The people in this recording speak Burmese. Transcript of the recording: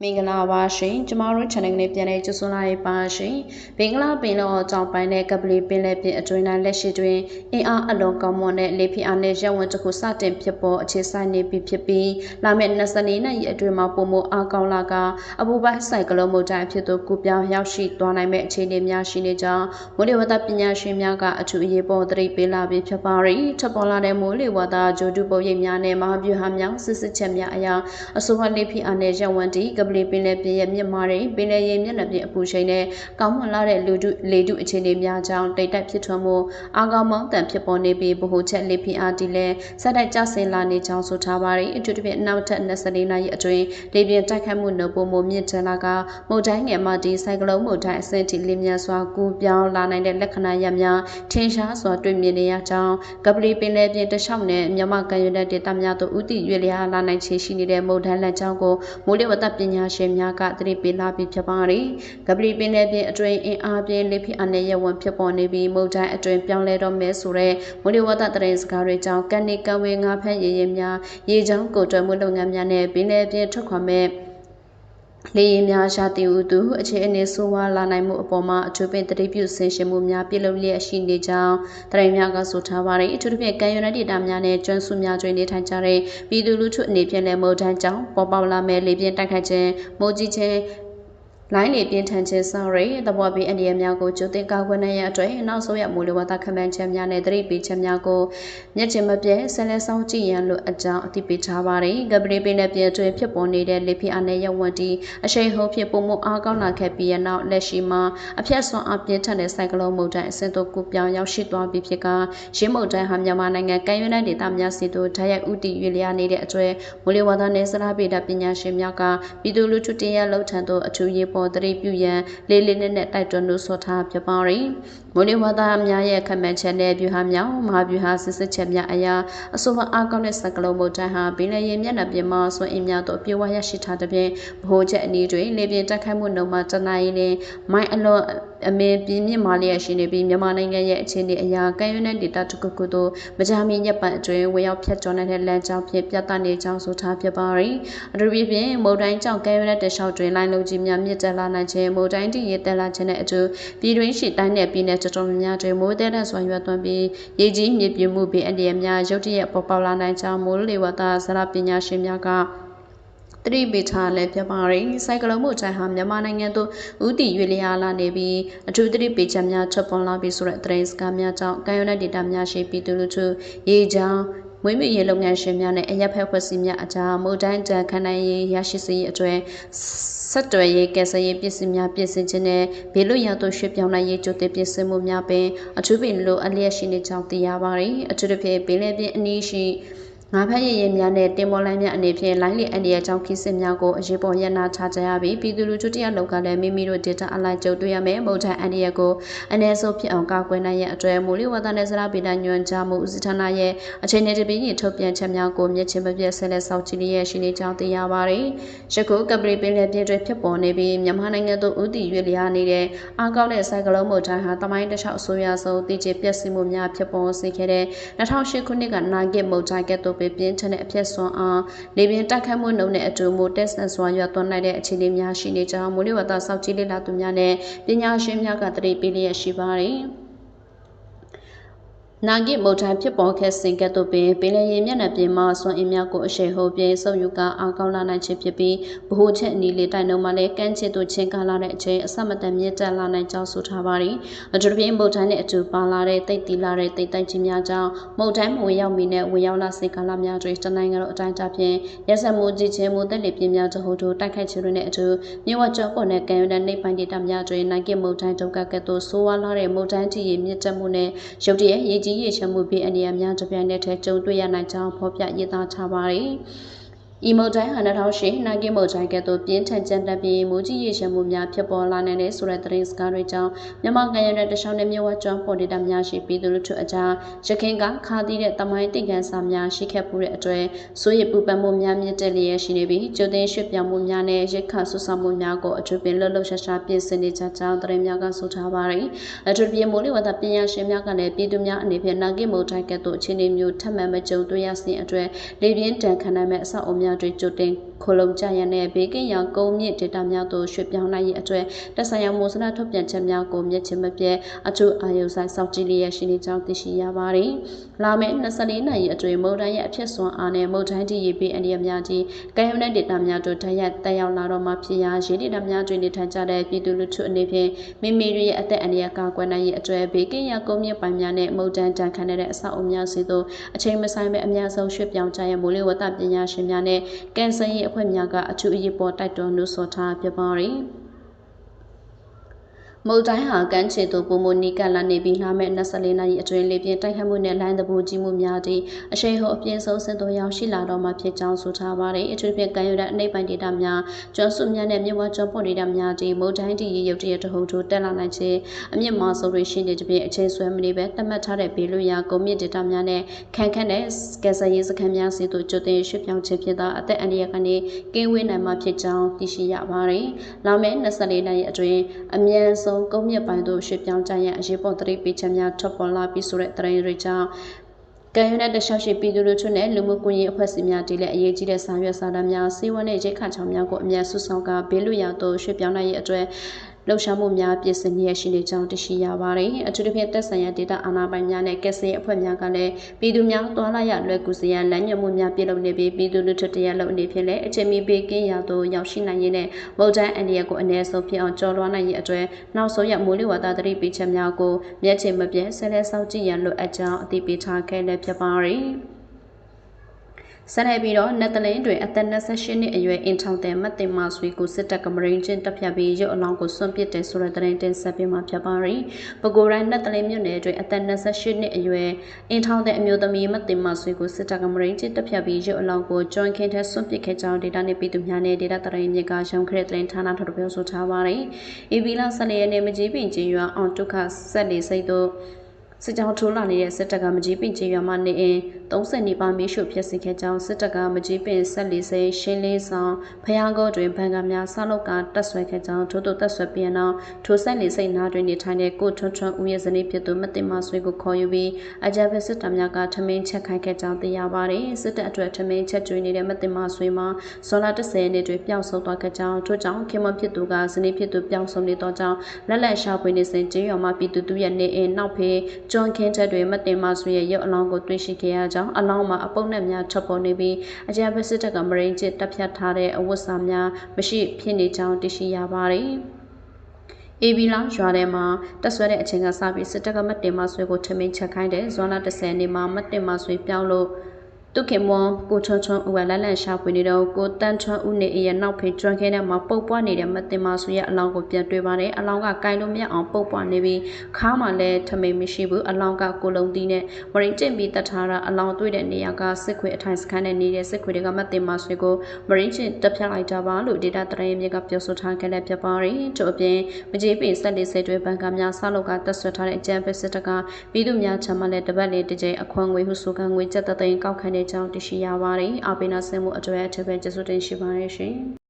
မင်္ဂလာပါရှင်ကျမတို့ channel နဲ့ပြန်လည်ကြိုဆိုလိုက်ပါရှင်ဘင်္ဂလားပင်လယ်အော်ကြောင့်ပိုင်းတဲ့ကပလီပင်လယ်ပြင်အတွင်းတိုင်းလက်ရှိတွင်အင်အားအလွန်ကောင်းမွန်တဲ့လေဖိအားနည်းရပ်ဝန်းတစ်ခုစတင်ဖြစ်ပေါ်အခြေစိုက်နေပြီဖြစ်ပြီးလာမယ့်24နှစ်အတွင်းမှာပုံမအားကောင်းလာကအပူပိုင်းဆိုင်ကလုန်းမုန်တိုင်းဖြစ်သူကူပြောင်းရောက်ရှိသွားနိုင်မယ့်အခြေအနေများရှိနေကြောင်းမိုးလေဝသပညာရှင်များကအထူးအရေးပေါ်သတိပေးလာပြီးဖြစ်ပါရီထပ်ပေါ်လာတဲ့မိုးလေဝသဂျိုတုပုတ်ရိပ်များနဲ့မဟာဗျူဟာများစစ်စစ်ချက်များအရာအဆိုပါလေဖိအားနည်းရပ်ဝန်းတီကပလီပင်လယ်ပြင်ရဲ့မြင့်မားတဲ့ပင်လယ်ရေမျက်နှာပြင်အပူချိန်နဲ့ကောင်းမွန်လာတဲ့လေထုအခြေအနေများကြောင့်တိတ်တက်ဖြစ်ထွန်းမှုအားကောင်းမောင်းတန်ဖြစ်ပေါ်နေပြီးဗဟိုချက်လေဖိအားတီလည်းဆက်တိုက်ကျဆင်းလာနေကြောင်းဆိုထားပါတယ်အထူးသဖြင့်နောက်ထပ်24နာရီအတွင်းလေပြင်းတိုက်ခတ်မှုနှုန်းပိုမိုမြင့်တက်လာကမုန်တိုင်းငယ်မှဒီဆိုင်ကလုန်းမုန်တိုင်းအဆင့်ထိလင်းမြန်စွာကူးပြောင်းလာနိုင်တဲ့လက္ခဏာရပ်များထင်ရှားစွာတွေ့မြင်နေရကြောင်းကပလီပင်လယ်ပြင်တလျှောက်နဲ့မြန်မာကမ်းရိုးတန်းဒေသများသို့ဥတီရွေလျားလာနိုင်ခြေရှိနေတဲ့မုန်တိုင်းလမ်းကြောင်းကိုမိုးလေဝသပညာရှင်များကသတိပေးလာပြီးဖြစ်ပါတယ်။ကပလီပင်လယ်ပြင်အတွင်းအင်အားပြင်းလေဖိအားနည်းရပ်ဝန်းဖြစ်ပေါ်နေပြီးမုန်တိုင်းအတွင်းပြောင်းလဲတော့မယ်ဆိုတဲ့မိုးလေဝသသတင်းစကားတွေကြောင့်ကန်နီကဝေငါဖက်ရေရင်များရေကြောင်းကိုတွယ်မှုလုပ်ငန်းများနဲ့ပင်လယ်ပြင်ထွက်ခွာမဲ့လေယာဉ်များရှာတည်ဥသူအခြေအနေဆိုးဝါးလာနိုင်မှုအပေါ်မှာအထူးပင်တတိပြုဆင်ရှင်မှုများပြုလုပ်လျက်ရှိနေကြောင်းသတင်းများကဆိုထားပါတယ်အထူးသဖြင့်ကမ်းရိုးတန်းဒေသများနဲ့ကျွန်းစုများတွင်နေထိုင်ကြတဲ့ပြည်သူလူထုအနေဖြင့်လည်းမုန်တိုင်းကြောင့်ပေါ်ပေါက်လာမဲ့လေပြင်းတိုက်ခတ်ခြင်းမိုးကြီးခြင်းလိုင်းလေပြင်းထန်ခြင်းဆောင်ရိသဘောပေးအန္တရာယ်များကိုကြိုတင်ကာကွယ်နိုင်ရန်အတွက်နောက်ဆုံးရမိုးလေဝသခန့်မှန်းချက်များနဲ့သတိပေးချက်များကိုမျက်ခြေမပြတ်ဆက်လက်ဆောင်ကြည့်ရန်လိုအပ်ကြောင်းအသိပေးထားပါတယ်။ကပလီပင်လယ်ပြင်အတွင်းဖြစ်ပေါ်နေတဲ့လေဖိအားနည်းရပ်ဝန်းတီအရှိန်ဟုန်ဖြင့်ပုံမှုအားကောင်းလာခဲ့ပြီးနောက်လက်ရှိမှာအဖြတ်စွမ်းအပြင်းထန်တဲ့ဆိုင်ကလုန်းမုန်တိုင်းအဆင့်သို့ကူးပြောင်းရောက်ရှိသွားပြီးဖြစ်ကရင်းမုန်တိုင်းဟာမြန်မာနိုင်ငံကမ်းရိုးတန်းဒေသများစီသို့ဓာတ်ရိုက်ဥတီရွေလျားနေတဲ့အတွက်မိုးလေဝသနဲ့စရာပေဒပညာရှင်များကပြည်သူလူထုတရက်လုံးထံသို့အထူးရေးပေါ်သတိပြုရန်လေးလေးနက်နက်တိုက်တွန်းလို့ဆိုထားဖြစ်ပါရီမိုးလေဝသများရဲ့ခန့်မှန်းချက်နဲ့ဗျူဟာများမဟာဗျူဟာစစ်စစ်ချက်များအရာအဆိုပါအားကောင်းတဲ့စကလုံးမုန်တိုင်းဟာပင်လယ်ရေမျက်နှာပြင်မှာဆွမ်းအင်များသို့ပြေဝရရှိထားတဲ့ပြင်ဗဟိုချက်အနီးတွင်လေပြင်းတိုက်ခတ်မှုနှုန်းမှာတနအီလမိုင်အလွန်အမေပြင်းမြင့်မာလျက်ရှိနေပြီးမြန်မာနိုင်ငံရဲ့အခြေအနေအရာကမ်းရိုးတန်းဒေသတစ်ခုခုသို့မကြာမီရက်ပိုင်းအတွင်းဝင်ရောက်ဖြတ်ကျော်နေတဲ့လမ်းကြောင်းဖြင့်ပြသနေကြောင်းဆိုထားဖြစ်ပါရီအထူးဖြင့်မုန်တိုင်းကြောင့်ကမ်းရိုးတန်းတလျှောက်တွင်လိုင်းလုံးကြီးများမြင့်တက်လာနိုင်ခြင်းမုန်တိုင်းတည်ရတက်လာခြင်းနဲ့အတူပြည်တွင်းရှိတိုင်းနယ်ပြည်နယ်တော်တော်များများတွင်မိုးတဲတဲ့စွာရွာသွန်းပြီးရေကြီးမြေပြိုမှုဘေးအန္တရာယ်များရုတ်တရက်ပေါ်ပေါက်လာနိုင်ကြောင်းမိုးလေဝသဇာပညာရှင်များကတတိပိထားလည်းဖြစ်ပါရီဆိုင်ကလုန်းမုန်တိုင်းဟာမြန်မာနိုင်ငံသို့ဥတီရွေလျားလာနေပြီးအထူးတတိပိချက်များထွက်ပေါ်လာပြီးဆိုတဲ့သတင်းစကားများကြောင့်ကမ်းရိုးတန်းဒေသများရှိပြည်သူလူထုရေကြောင်းမွေးမြူရေးလုပ်ငန်းရှင်များနဲ့အရက်ဖက်ဖွဲ့စည်းများအကြားမုန်တိုင်းတန်ခန့်နိုင်ရေးရရှိစေအတွက်ဆက်တွယ်ရေးကယ်ဆယ်ရေးပစ္စည်းများပြင်ဆင်ခြင်းနဲ့ဘေးလွတ်ရာသို့ရွှေ့ပြောင်းနိုင်ရေးကြိုတင်ပြင်ဆင်မှုများပင်အထူးပင်လိုအပ်လျက်ရှိနေကြောင်းသိရပါတယ်အထူးသဖြင့်ပင်လယ်ပြင်အနီးရှိငါးဖက်ရည်ရည်များနဲ့တင်မော်လိုင်းများအနေဖြင့်လိုင်းလီအန်ဒီရဲ့ကြောင့်ခီးစစ်များကိုအရေးပေါ်ရန်နာထားကြရပြီးပြည်သူလူထုတရားလောက်ကလည်းမိမိတို့ဒေတာအလိုက်ကြုံတွေ့ရမယ်မုန်တိုင်းအန်ဒီရဲ့ကိုအ ਨੇ ဆုံးဖြစ်အောင်ကာကွယ်နိုင်ရန်အတွက်မိုးလေဝသနဲ့စရာပေဒညွှန်ကြားမှုဦးစီးဌာနရဲ့အချိန်နဲ့တပြေးညီထုတ်ပြန်ချက်များကိုမျက်ခြေမပြတ်ဆက်လက်စောင့်ကြည့်လျက်ရှိနေကြောင်းသိရပါတယ်။ယခုကပလီပင်လယ်ပြင်တွင်ဖြစ်ပေါ်နေပြီးမြန်မာနိုင်ငံသို့ဥတီရွေလျားနေတဲ့အားကောင်းတဲ့ဆိုင်ကလုန်းမုန်တိုင်းဟာတမိုင်းတစ်လျှောက်အဆိုးရွားဆုံးတည်ကျပျက်စီးမှုများဖြစ်ပေါ်စေခဲ့တဲ့2008ခုနှစ်ကနာဂစ်မုန်တိုင်းကဲ့သို့ပြင်းထန်တဲ့အဖြစ်ဆွမ်းအားလေပြင်းတိုက်ခတ်မှုနှုန်းနဲ့အတူမိုးတက်ဆန်စွာရွာသွန်းနိုင်တဲ့အခြေအနေများရှိနေကြောင်းမိုးလေဝသစောင့်ကြည့်လေ့လာသူများနဲ့ပညာရှင်များကသတိပေးလျက်ရှိပါတယ်။နာဂစ်မုန်တိုင်းဖြစ်ပေါ်ခဲ့စဉ်ကဲ့သို့ပင်လယ်ရေမျက်နှာပြင်မှာဆွမ်းအင်များကိုအရှိန်ဟုန်ပြင်းဆုပ်ယူကအားကောင်းလာနိုင်ခြင်းဖြစ်ပြီးဗဟိုချက်အနီးလေတိုက်နှုန်းမှာလည်းကမ်းခြေသို့ချင်းကားလာတဲ့အချိန်အဆက်မတန်မြင့်တက်လာနိုင်ကြောင်းဆိုထားပါတယ်။အထူးသဖြင့်မုန်တိုင်းနဲ့အတူပါလာတဲ့တိတ်တီလာတဲ့တိတ်တိုက်ကြီးများကြောင့်မုန်တိုင်းဝင်ရောက်မီနဲ့ဝင်ရောက်လာစေကာလများတွင်တနိုင်ငံလုံးအတိုင်းအတာဖြင့်ရက်စက်မှုကြီးခြင်းမိုးတက်လေပြင်းများတဟုန်ထိုးတိုက်ခိုက်ခြင်းတွေနဲ့အတူမြဝကျော်ပေါ်နဲ့ကမ်းရိုးတန်းနှိပ်ပိုင်းဒေသများတွင်နာဂစ်မုန်တိုင်းဒုက္ခကဲ့သို့ဆိုးဝါးလာတဲ့မုန်တိုင်းကြီးရေမြင့်တက်မှုနဲ့ရုတ်တရက်ရေကြီးရေရှမ်းမှုဘေးနေရာများတပြိုင်နက်တည်းကြုံတွေ့ရနိုင်ကြောင်းဖော်ပြရေးသားထားပါတယ်။ဤမုန်တိုင်းဟာ2008နာဂစ်မုန်တိုင်းကဲ့သို့ပြင်းထန်ကြမ်းတက်ပြီးမိုးကြီးရေရှမ်းမှုများဖြစ်ပေါ်လာနိုင်တဲ့ဆိုတဲ့သတင်းစကားတွေကြောင့်မြန်မာကမ်းရိုးတန်းတလျှောက်နဲ့မြဝကျွန်းပေါ်ဒေသများရှိပြည်သူလူထုအကြားရခိုင်ကခါသီးတဲ့တမိုင်းတင်ကန်စာများရှိခဲ့မှုတဲ့အတွက်စိုးရိမ်ပူပန်မှုများမြင့်တက်လျက်ရှိနေပြီးကျိုးသိမ်းရွှေ့ပြောင်းမှုများနဲ့ရိတ်ခါဆွဆောက်မှုများကိုအထူးပင်လှုပ်လှုပ်ရှားရှားပြင်ဆင်နေကြကြောင်းသတင်းများကဆိုထားပါတယ်။အထူးပင်မိုးလေဝသပညာရှင်များကလည်းပြည်သူများအနေဖြင့်နာဂစ်မုန်တိုင်းကဲ့သို့အခြေအနေမျိုးထပ်မံမကြုံတွေ့ရစဉ်အတွက်လေပြင်းတန်ခန့်နိုင်မဲ့အဆောက်အအုံများ များတွေကြိုတင်ခိုလုံကြရတဲ့ဘေးကင်းရာကုန်းမြင့်ဒေသများသို့ရွှေ့ပြောင်းနိုင်ရေးအတွက်တက်ဆိုင်ရာမိုးစနထုတ်ပြန်ချက်များကိုမျက်ခြေမပြတ်အထူးအာရုံစိုက်စောင့်ကြည့်လျက်ရှိနေကြောင်းသိရှိရပါတယ်။လာမယ့်24နာရီအတွင်းမုန်တိုင်းရဲ့အဖြစ်စွမ်းအားနဲ့မုန်တိုင်းတည်ရေပေးအန္တရာယ်များကြီးကမ်းရိုးတန်းဒေသများသို့တိုက်ရိုက်တက်ရောက်လာတော့မှဖြစ်ရာရေဒေသများတွင်နေထိုင်ကြတဲ့ပြည်သူလူထုအနေဖြင့်မိမိတို့ရဲ့အသက်အန္တရာယ်ကာကွယ်နိုင်ရေးအတွက်ဘေးကင်းရာကုန်းမြင့်ပိုင်းများနဲ့မုန်တိုင်းတန်ခံတဲ့အဆောက်အအုံများစီသို့အချိန်မဆိုင်ပဲအများဆုံးရွှေ့ပြောင်းကြရမိုးလေဝသပညာရှင်များနဲ့ကင်ဆယ်ရေးအဖွဲ့များကအထူးအရေးပေါ်တိုက်တွန်းနှိုးဆော်ထားဖြစ်ပါတယ်။မုန်တိုင်းဟာကမ်းခြေသို့ပုံမနီကလာနေပြီးလာမယ့်24နာရီအတွင်းလေပြင်းတိုက်ခတ်မှုနဲ့လိုင်းတပူကြီးမှုများသည့်အရှိန်ဟိုအပြင်းဆုံးဆင့်သို့ရောက်ရှိလာတော့မှဖြစ်ကြောင်းဆိုထားပါတယ်။အထူးဖြင့်ကမ်းရိုးတန်းအနိမ့်ပိုင်းဒေသများကျွန်းစုများနဲ့မြစ်ဝကျွန်းပေါ်ဒေသများသည့်မုန်တိုင်းတည်ရေရုတ်တရက်တဟုန်ထိုးတက်လာနိုင်ခြင်းအမြင့်မားဆုံးတွေရှိနေသဖြင့်အချိန်ဆွဲမနေပဲသတ်မှတ်ထားတဲ့ဘေးလွတ်ရာကုန်းမြင့်ဒေသများနဲ့ခံခန့်တဲ့ကယ်ဆယ်ရေးစခန်းများစီသို့ကြိုတင်ရွှေ့ပြောင်းခြင်းဖြစ်သောအသက်အန္တရာယ်ကနေကင်းဝေးနိုင်မှဖြစ်ကြောင်းသိရှိရပါတယ်။လာမယ့်24နာရီအတွင်းအမြန်ဆုံးကုန်းမြင့်ပိုင်းသို့ရွှေ့ပြောင်းကြရန်အရေးပေါ်သတိပေးချက်များထွက်ပေါ်လာပြီးဆိုတဲ့သတင်းတွေကြောင့်ကံရတဲ့တခြားရှိပြည်သူလူထုနဲ့လူမှုကွန်ရက်အဖွဲ့အစည်းများတည်လက်အရေးကြီးတဲ့စာရွက်စာတမ်းများစီးပွားနဲ့ရိတ်ခါချောင်းများကိုအမြန်ဆုဆောင်ကဘေးလွတ်ရာသို့ရွှေ့ပြောင်းနိုင်ရေးအတွက်လှုပ်ရှားမှုများပြည်စင်ရရှိနေကြောင်းသိရှိရပါတယ်။အထူးသဖြင့်တက်ဆိုင်ရာဒေတာအာဏာပိုင်များနဲ့ကက်ဆယ်အဖွဲ့များကလည်းပြည်သူများတွာလာရလွယ်ကူစေရန်လမ်းညွှန်မှုများပြုလုပ်နေပြီးပြည်သူလူထုတရားလုံးအနေဖြင့်လည်းအချိန်မီပေးကင်းရာသို့ရောက်ရှိနိုင်ရေးနဲ့မုန်တိုင်းအန္တရာယ်ကိုအနည်းဆုံးဖြစ်အောင်ကျော်လွှားနိုင်ရေးအတွက်နောက်ဆုံးရမိုးလေဝသသတိပေးချက်များကိုမျက်ခြေမပြတ်ဆက်လက်စောင့်ကြည့်ရန်လိုအပ်ကြောင်းအသိပေးထားခဲ့လည်းဖြစ်ပါတယ်။ဆက်လက်ပြီးတော့နယ်သာလန်တွင်အသက်28နှစ်အရွယ်အင်ထောင်တဲ့မတ်တင်မာဆွေကိုစစ်တပ်ကမရိန်ချင်းတပ်ဖြတ်ပြီးရုပ်အလောင်းကိုစွန့်ပစ်တယ်ဆိုတဲ့သတင်းတင်ဆက်ပေးမှာဖြစ်ပါတယ်။ပဲခူးတိုင်းနယ်သာလန်မြို့နယ်တွင်အသက်28နှစ်အရွယ်အင်ထောင်တဲ့အမျိုးသမီးမတ်တင်မာဆွေကိုစစ်တပ်ကမရိန်ချင်းတပ်ဖြတ်ပြီးရုပ်အလောင်းကိုကျွမ်းခင်းထဲစွန့်ပစ်ခဲ့ကြောင်းဒေတာနေပြည်သူများနဲ့ဒေတာတရင်မြစ်ကရုံခရက်သတင်းဌာနထုတ်ပြောဆိုထားပါတယ်။ဧပြီလ14ရက်နေ့မကြီးပင်ကျေးရွာအောင်တုခဆက်လီစိတ်တို့စစ်ကြောင်းထိုးလာနေတဲ့စစ်တပ်ကမကြီးပင်ကျေးရွာမှနေအိမ်30နီးပါးမိရှုဖြစ်စေခဲ့ကြောင်းစစ်တပ်ကမကြီးပင်ဆက်လီစိတ်ရှင်းလင်းဆောင်ဖျားကုန်းတွင်ဘဏ်ကများဆောက်လုပ်ကတက်ဆွဲခဲ့ကြောင်းထို့သို့တက်ဆွဲပြီးနောက်ထိုဆက်လီစိတ်နာတွင်နေထိုင်တဲ့ကိုထွန်းထွန်းဦးရဲ့ဇနီးဖြစ်သူမတင်မဆွေကိုခေါ်ယူပြီးအကြမ်းဖက်စစ်တပ်များကထမင်းချက်ခိုင်းခဲ့ကြောင်းသိရပါတယ်စစ်တပ်အတွက်ထမင်းချက်ကျွေးနေတဲ့မတင်မဆွေမှာဇွန်လ10ရက်နေ့တွင်ပျောက်ဆုံးသွားခဲ့ကြောင်းထို့ကြောင့်ခင်မဖြစ်သူကဇနီးဖြစ်သူပျောက်ဆုံးနေသောကြောင့်လက်လက်ရှာဖွေနေစဉ်ကျေးရွာမှာပြည်သူတို့ရဲ့နေအိမ်နောက်ဖေးကျွန်းခင်းချက်တွေမတင်မဆွေရဲ့ရုပ်အလောင်းကိုတွေ့ရှိခဲ့ရကြောင်းအလောင်းမှာအပုပ်နဲ့များထွက်ပေါ်နေပြီးအကြမ်းဖက်စစ်တပ်ကမရိန်ကျစ်တပ်ဖြတ်ထားတဲ့အဝတ်စားများမရှိဖြစ်နေကြောင်းသိရှိရပါတယ်။AB လာရွာထဲမှာတက်ဆွဲတဲ့အချိန်ကစပြီးစစ်တပ်ကမတင်မဆွေကိုထမင်းချက်ခိုင်းတဲ့ဇွန်လ10ရက်နေ့မှာမတင်မဆွေပြောင်းလို့တုခင်မွန်ကိုချွန်းချွန်းဦးကလန့်လန့်ရှာဖွေနေတော့ကိုတန်းထွန်းဦးနေရဲ့နောက်ဖေးကျွမ်းခဲထဲမှာပုတ်ပွားနေတဲ့မတင်မဆွေရဲ့အလောင်းကိုပြန်တွေ့ပါတယ်အလောင်းကကိုင်လို့မရအောင်ပုတ်ပွားနေပြီးခါမှလည်းထမိန်မရှိဘူးအလောင်းကကိုလုံးသီးနဲ့မရိန်ကျင့်ပြီးတတ်ထားတာအလောင်းတွေ့တဲ့နေရာကစစ်ခွေအထိုင်စခန်းနဲ့နေတဲ့စစ်ခွေတွေကမတင်မဆွေကိုမရိန်ကျင့်တက်ဖြတ်လိုက်ကြပါလို့ဒေတာတရင်မြေကပြောဆိုထားခဲ့တဲ့ဖြစ်ပါတယ်ထို့အပြင်မကြီးပင်ဆက်လေးစိတ်တွေဘန်ကများဆောက်လုပ်ကတက်ဆွဲထားတဲ့အကြမ်းဖက်စစ်တပ်ကပြည်သူများချမ်းမလဲတပတ်လေးတစ်ကြိမ်အခွန်ငွေဟုဆိုကငွေကျပ်သိန်းကောက်ခံတဲ့ကြောင်းသိရှိရပါတယ်။အပိနာဆင်မှုအတွက်အထက်ပဲကျေးဇူးတင်ရှိပါတယ်ရှင်။